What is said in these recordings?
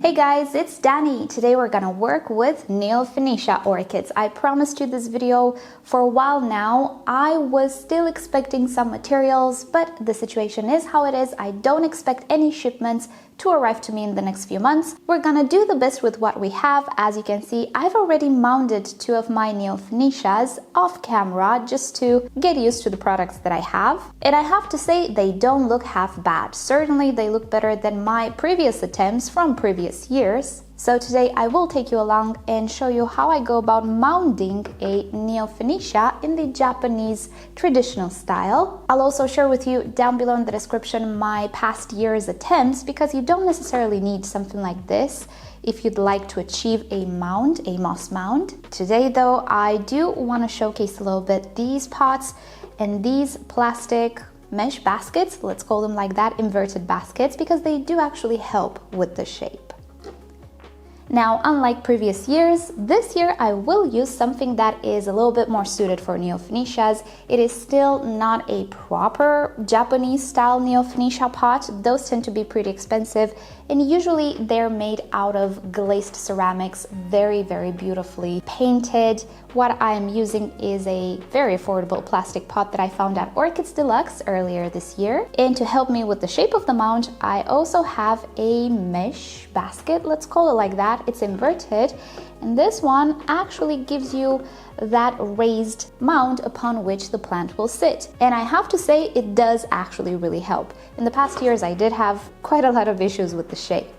Hey guys, it's Dani. Today we're gonna work with Neofinetia orchids. I promised you this video for a while now. I was still expecting some materials, but the situation is how it is. I don't expect any shipments to arrive to me in the next few months. We're gonna do the best with what we have. As you can see, I've already mounted 2 of my Neofinetias off camera just to get used to the products that I have. And I have to say, they don't look half bad. Certainly they look better than my previous attempts from previous years. So today I will take you along and show you how I go about mounting a Neofinetia in the Japanese traditional style. I'll also share with you down below in the description my past year's attempts, because you don't necessarily need something like this if you'd like to achieve a mound, a moss mound. Today though, I do want to showcase a little bit these pots and these plastic mesh baskets, let's call them like that, inverted baskets, because they do actually help with the shape. Now, unlike previous years, this year I will use something that is a little bit more suited for Neofinetias. It is still not a proper Japanese style Neofinetia pot. Those tend to be pretty expensive, and usually they're made out of glazed ceramics, very, very beautifully painted. What I am using is a very affordable plastic pot that I found at Orchids Deluxe earlier this year. And to help me with the shape of the mound, I also have a mesh basket, let's call it like that. It's inverted, and this one actually gives you that raised mound upon which the plant will sit. And I have to say, it does actually really help. In the past years, I did have quite a lot of issues with the shape.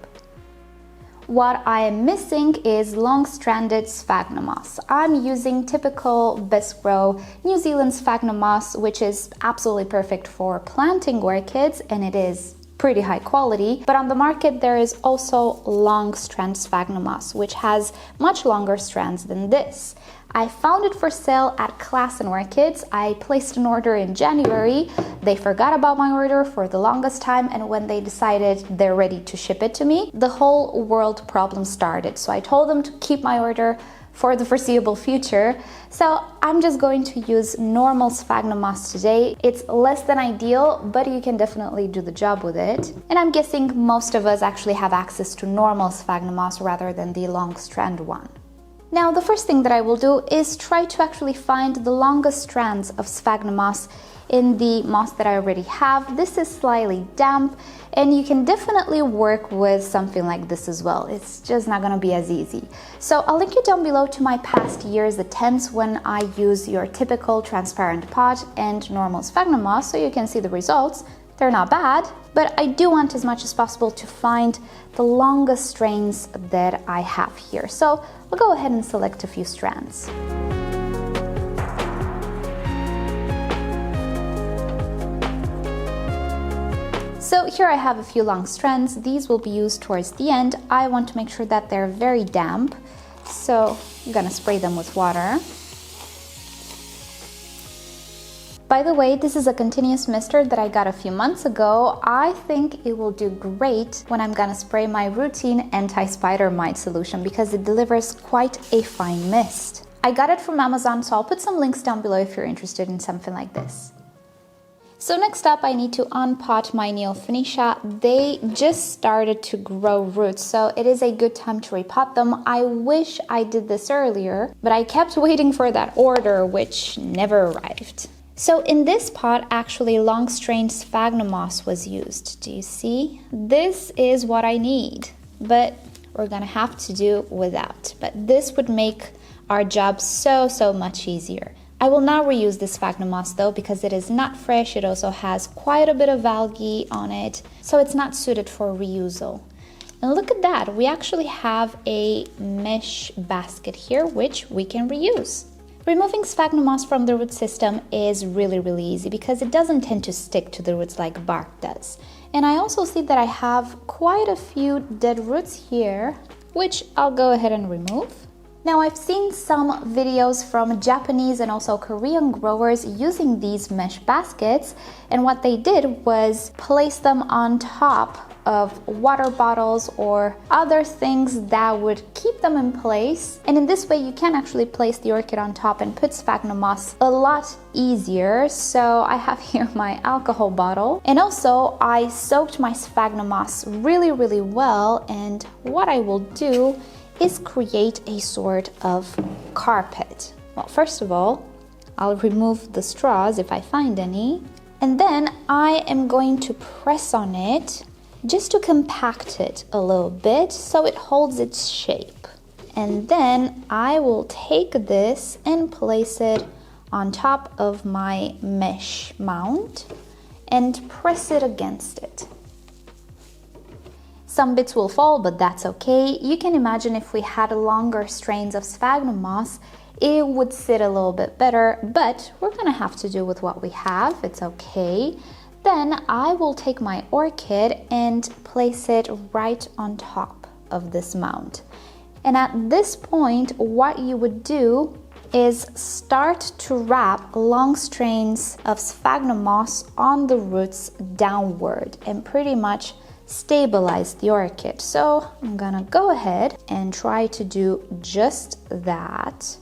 What I am missing is long-stranded sphagnum moss. I'm using typical best grow New Zealand sphagnum moss, which is absolutely perfect for planting orchids, and it is pretty high quality. But on the market there is also long strand sphagnum moss, which has much longer strands than this. I found it for sale at Class and Orchids. I placed an order in January. They forgot about my order for the longest time, and when they decided they're ready to ship it to me, the whole world problem started. So I told them to keep my order for the foreseeable future. So I'm just going to use normal sphagnum moss today. It's less than ideal, but you can definitely do the job with it. And I'm guessing most of us actually have access to normal sphagnum moss rather than the long strand one. Now, the first thing that I will do is try to actually find the longest strands of sphagnum moss in the moss that I already have. This is slightly damp, and you can definitely work with something like this as well. It's just not gonna be as easy. So I'll link you down below to my past year's attempts when I use your typical transparent pot and normal sphagnum moss, so you can see the results. They're not bad, but I do want as much as possible to find the longest strains that I have here. So we'll go ahead and select a few strands. So here I have a few long strands. These will be used towards the end. I want to make sure that they're very damp, so I'm gonna spray them with water. By the way, this is a continuous mister that I got a few months ago. I think it will do great when I'm gonna spray my routine anti-spider mite solution, because it delivers quite a fine mist. I got it from Amazon, so I'll put some links down below if you're interested in something like this. So next up, I need to unpot my Neofinetia. They just started to grow roots, so it is a good time to repot them. I wish I did this earlier, but I kept waiting for that order, which never arrived. So in this pot, actually long strain sphagnum moss was used. Do you see? This is what I need, but we're gonna have to do without. But this would make our job so much easier. I will not reuse this sphagnum moss though, because it is not fresh. It also has quite a bit of algae on it, so it's not suited for reusal. And look at that, we actually have a mesh basket here, which we can reuse. Removing sphagnum moss from the root system is really easy, because it doesn't tend to stick to the roots like bark does. And I also see that I have quite a few dead roots here, which I'll go ahead and remove. Now, I've seen some videos from Japanese and also Korean growers using these mesh baskets, and what they did was place them on top of water bottles or other things that would keep them in place. And in this way you can actually place the orchid on top and put sphagnum moss a lot easier. So I have here my alcohol bottle, and also I soaked my sphagnum moss really well, and what I will do is create a sort of carpet. Well, first of all, I'll remove the straws if I find any, and then I am going to press on it just to compact it a little bit so it holds its shape. And then I will take this and place it on top of my mesh mound and press it against it. Some bits will fall, but that's okay. You can imagine if we had longer strains of sphagnum moss, it would sit a little bit better, but we're gonna have to do with what we have. It's okay. Then I will take my orchid and place it right on top of this mound. And at this point, what you would do is start to wrap long strains of sphagnum moss on the roots downward and pretty much stabilize the orchid. So I'm gonna go ahead and try to do just that.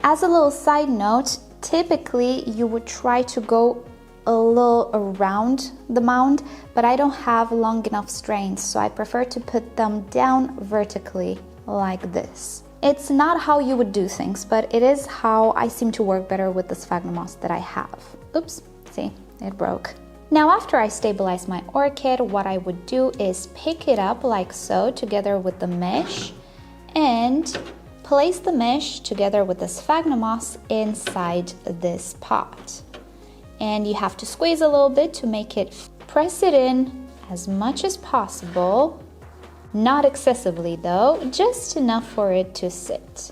As a little side note, typically you would try to go a little around the mound, but I don't have long enough strains, so I prefer to put them down vertically like this. It's not how you would do things, but it is how I seem to work better with the sphagnum moss that I have. Oops, see, it broke. Now after I stabilize my orchid, what I would do is pick it up like so together with the mesh and place the mesh together with the sphagnum moss inside this pot. And you have to squeeze a little bit to make it, press it in as much as possible, not excessively though, just enough for it to sit.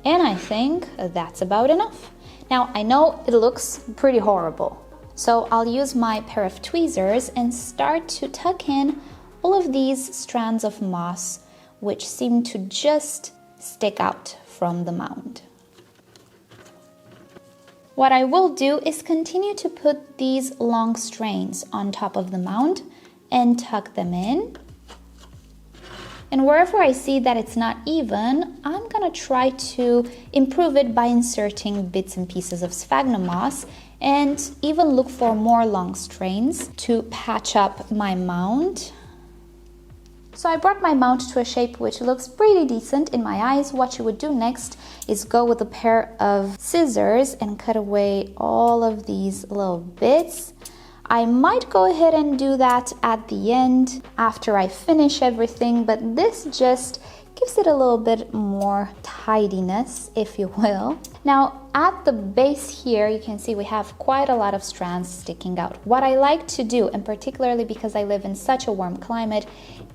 And I think that's about enough. Now I know it looks pretty horrible, so I'll use my pair of tweezers and start to tuck in all of these strands of moss which seem to just stick out from the mound. What I will do is continue to put these long strains on top of the mound and tuck them in. And wherever I see that it's not even, I'm gonna try to improve it by inserting bits and pieces of sphagnum moss and even look for more long strains to patch up my mound. So I brought my mound to a shape which looks pretty decent in my eyes. What you would do next is go with a pair of scissors and cut away all of these little bits. I might go ahead and do that at the end after I finish everything, but this just gives it a little bit more tidiness, if you will. Now at the base here, you can see we have quite a lot of strands sticking out. What I like to do, and particularly because I live in such a warm climate,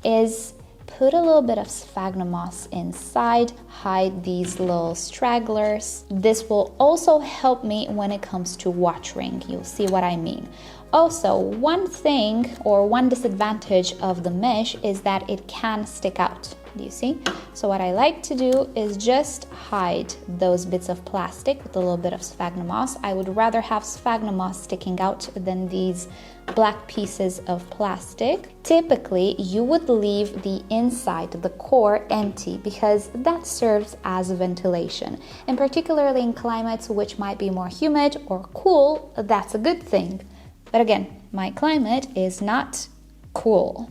is put a little bit of sphagnum moss inside, hide these little stragglers. This will also help me when it comes to watering. You'll see what I mean. Also, one thing or one disadvantage of the mesh is that it can stick out. Do you see? So what I like to do is just hide those bits of plastic with a little bit of sphagnum moss. I would rather have sphagnum moss sticking out than these black pieces of plastic. Typically, you would leave the inside, the core, empty because that serves as ventilation. And particularly in climates which might be more humid or cool, that's a good thing. But again, my climate is not cool.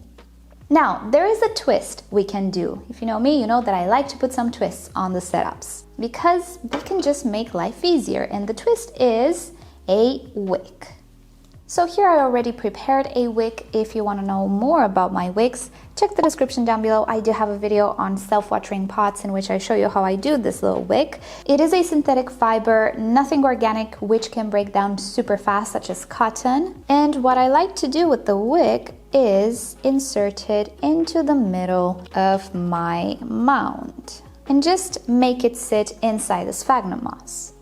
Now, there is a twist we can do. If you know me, you know that I like to put some twists on the setups because they can just make life easier. And the twist is a wick. So here I already prepared a wick. If you want to know more about my wicks, check the description down below. I do have a video on self-watering pots in which I show you how I do this little wick. It is a synthetic fiber, nothing organic, which can break down super fast, such as cotton. And what I like to do with the wick is insert it into the middle of my mound and just make it sit inside the sphagnum moss.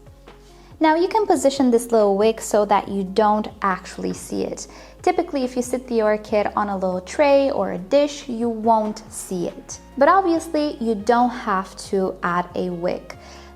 Now you can position this little wick so that you don't actually see it. Typically, if you sit the orchid on a little tray or a dish, you won't see it. But obviously, you don't have to add a wick.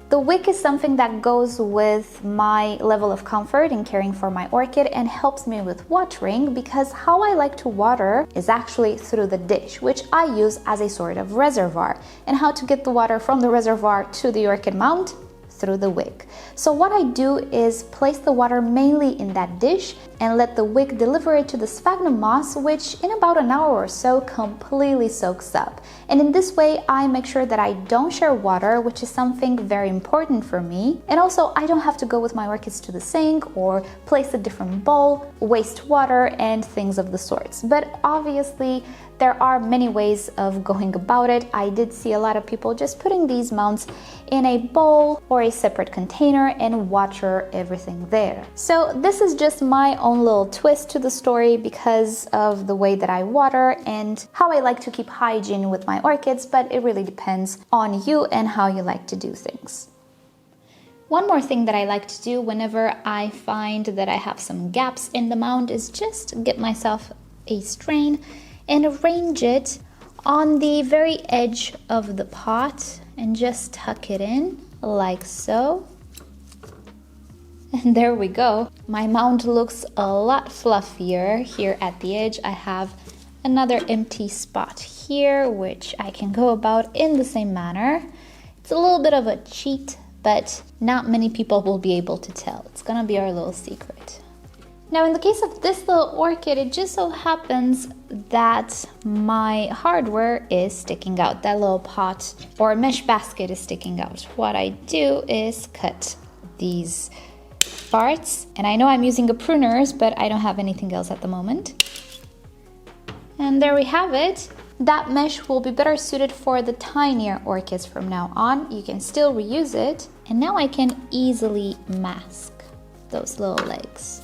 The wick is something that goes with my level of comfort in caring for my orchid and helps me with watering, because how I like to water is actually through the dish, which I use as a sort of reservoir. And how to get the water from the reservoir to the orchid mound? Through the wick. So what I do is place the water mainly in that dish and let the wick deliver it to the sphagnum moss, which in about an hour or so completely soaks up. And in this way I make sure that I don't share water, which is something very important for me. And also I don't have to go with my orchids to the sink or place a different bowl, waste water and things of the sorts. But obviously there are many ways of going about it. I did see a lot of people just putting these mounds in a bowl or a separate container and water everything there. So this is just my own little twist to the story because of the way that I water and how I like to keep hygiene with my orchids, but it really depends on you and how you like to do things. One more thing that I like to do whenever I find that I have some gaps in the mound is just get myself a strain and arrange it on the very edge of the pot and just tuck it in like so. And there we go. My mound looks a lot fluffier here at the edge. I have another empty spot here, which I can go about in the same manner. It's a little bit of a cheat, but not many people will be able to tell. It's gonna be our little secret. Now in the case of this little orchid, it just so happens that my hardware is sticking out. That little pot or mesh basket is sticking out. What I do is cut these parts, and I know I'm using a pruners, but I don't have anything else at the moment. And there we have it. That mesh will be better suited for the tinier orchids from now on. You can still reuse it. And now I can easily mask those little legs.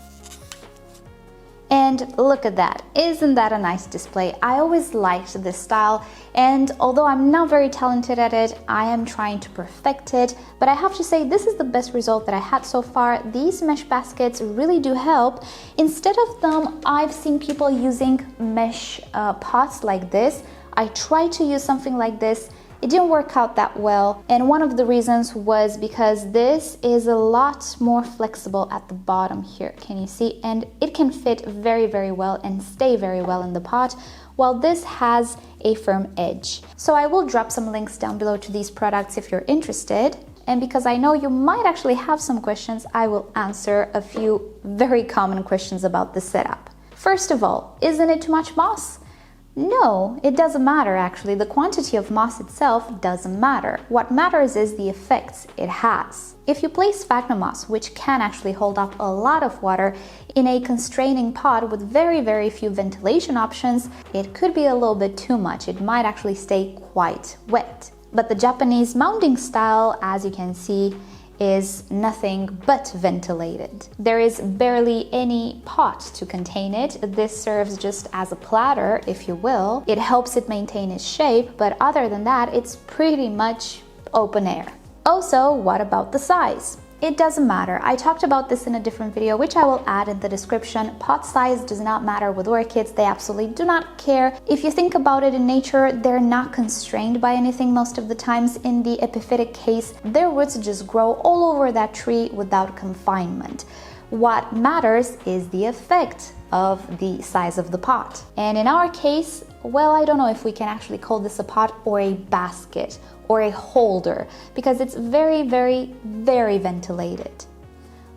And look at that, isn't that a nice display? I always liked this style, and although I'm not very talented at it, I am trying to perfect it, but I have to say this is the best result that I had so far. These mesh baskets really do help. Instead of them, I've seen people using mesh pots like this. I tried to use something like this. It didn't work out that well, and one of the reasons was because this is a lot more flexible at the bottom here, can you see? And it can fit very, very well and stay very well in the pot, while this has a firm edge. So I will drop some links down below to these products if you're interested. And because I know you might actually have some questions, I will answer a few very common questions about this setup. First of all, isn't it too much moss? No, it doesn't matter actually. The quantity of moss itself doesn't matter. What matters is the effects it has. If you place sphagnum moss, which can actually hold up a lot of water, in a constraining pot with very, very few ventilation options, it could be a little bit too much. It might actually stay quite wet. But the Japanese mounding style, as you can see, is nothing but ventilated. There is barely any pot to contain it. This serves just as a platter, if you will. It helps it maintain its shape, but other than that, it's pretty much open air. Also, what about the size? It doesn't matter. I talked about this in a different video, which I will add in the description. Pot size does not matter with orchids. They absolutely do not care. If you think about it in nature, they're not constrained by anything most of the times. In the epiphytic case, their roots just grow all over that tree without confinement. What matters is the effect of the size of the pot. And in our case, well, I don't know if we can actually call this a pot or a basket or a holder, because it's very, very, very ventilated.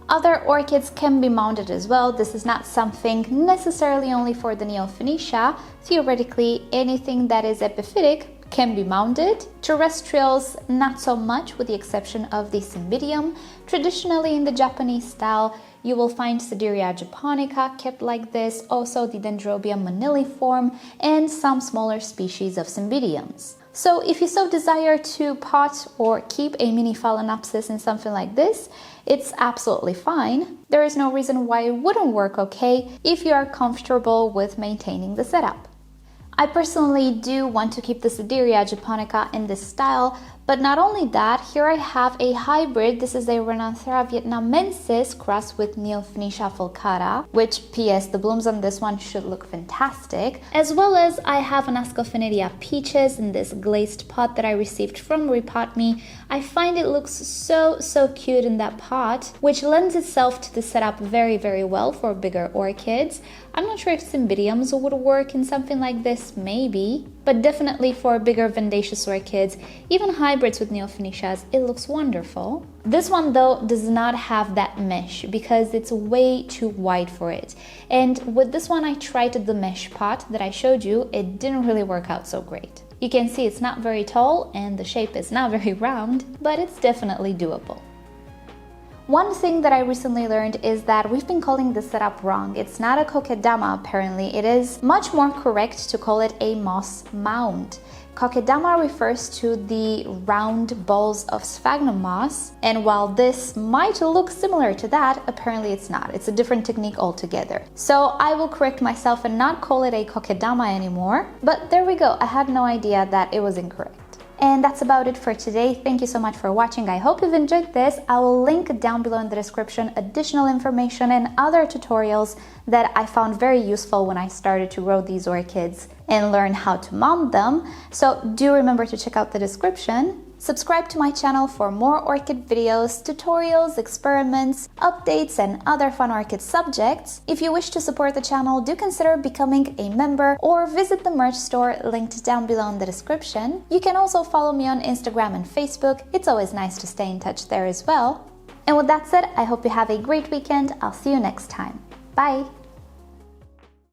Other orchids can be mounted as well. This is not something necessarily only for the Neofinetia. Theoretically, anything that is epiphytic can be mounted. Terrestrials, not so much, with the exception of the Cymbidium. Traditionally in the Japanese style, you will find Sederia japonica kept like this, also the Dendrobium maniliform, and some smaller species of Cymbidiums. So if you so desire to pot or keep a mini Phalaenopsis in something like this, it's absolutely fine. There is no reason why it wouldn't work okay if you are comfortable with maintaining the setup. I personally do want to keep the Sederia japonica in this style, But not only that, here I have a hybrid. This is a Renanthera vietnamensis crossed with Neofinetia fulcata, which, PS, the blooms on this one should look fantastic. As well as I have an Ascophenetia peaches in this glazed pot that I received from Repotting. I find it looks so cute in that pot, which lends itself to the setup very well for bigger orchids. I'm not sure if cymbidiums would work in something like this, maybe, but definitely for bigger vivacious orchids, even hybrids with Neofinetias, it looks wonderful. This one though does not have that mesh because it's way too wide for it. And with this one I tried the mesh pot that I showed you, it didn't really work out so great. You can see it's not very tall and the shape is not very round, but it's definitely doable. One thing that I recently learned is that we've been calling this setup wrong. It's not a kokedama apparently, it is much more correct to call it a moss mound. Kokedama refers to the round balls of sphagnum moss, and while this might look similar to that, apparently it's not. It's a different technique altogether. So I will correct myself and not call it a kokedama anymore, but there we go, I had no idea that it was incorrect. And that's about it for today. Thank you so much for watching. I hope you've enjoyed this. I will link down below in the description additional information and other tutorials that I found very useful when I started to grow these orchids and learn how to mount them. So do remember to check out the description. Subscribe to my channel for more orchid videos, tutorials, experiments, updates, and other fun orchid subjects. If you wish to support the channel, do consider becoming a member or visit the merch store linked down below in the description. You can also follow me on Instagram and Facebook. It's always nice to stay in touch there as well. And with that said, I hope you have a great weekend. I'll see you next time. Bye!